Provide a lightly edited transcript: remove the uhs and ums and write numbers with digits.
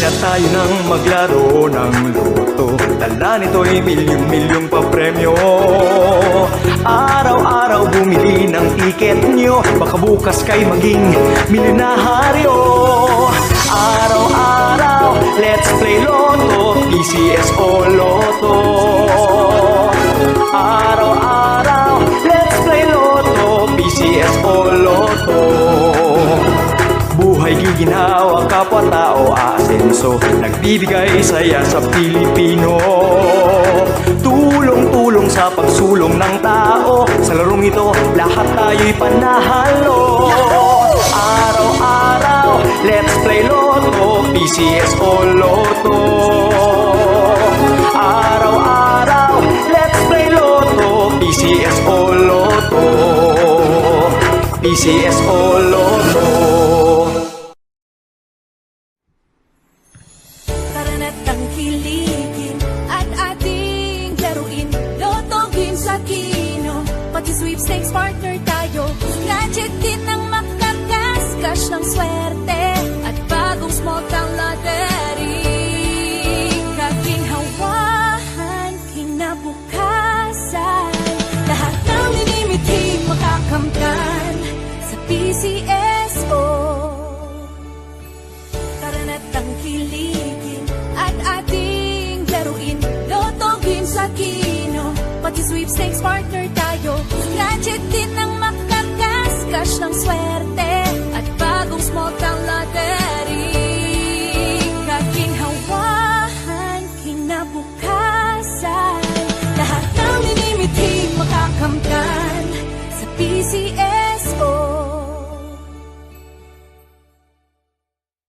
Halina tayo nang maglaro ng loto. Dala nito'y milyong-milyong papremyo. Araw-araw bumili ng tiket nyo, baka bukas kay maging milyonaryo. Araw-araw, let's play Lotto, PCS o Lotto. Araw-araw, let's play Lotto, PCS o Lotto. Buhay giginawa, kapwa-tao aasenso, nagbibigay saya sa Pilipino. Tulong-tulong sa pagsulong ng tao, sa larong ito lahat tayo'y panahalo. Araw-araw, let's play Lotto, PCS o Lotto. Araw-araw, let's play Lotto, PCS o Lotto. PCS o Lotto. Tara na't tangkilikin at ating laruin Lotto Games Aquino, pati sweepstakes partner tayo. Gadget din ang makakas-cash ng swerte at bagong small town lottery. Kaginhawahan, kinabukasan, lahat ng linimiti makakamtan sa PCSO. Tara na't tangkilikin at ating laruin Lotto Games Aquino, pati sweepstakes partner tayo. Gadget din ang makakas-cash ng swerte at bagong small town lottery. Kaginhawahan, kinabukasan, lahat ng linimiti makakamtan sa PCS.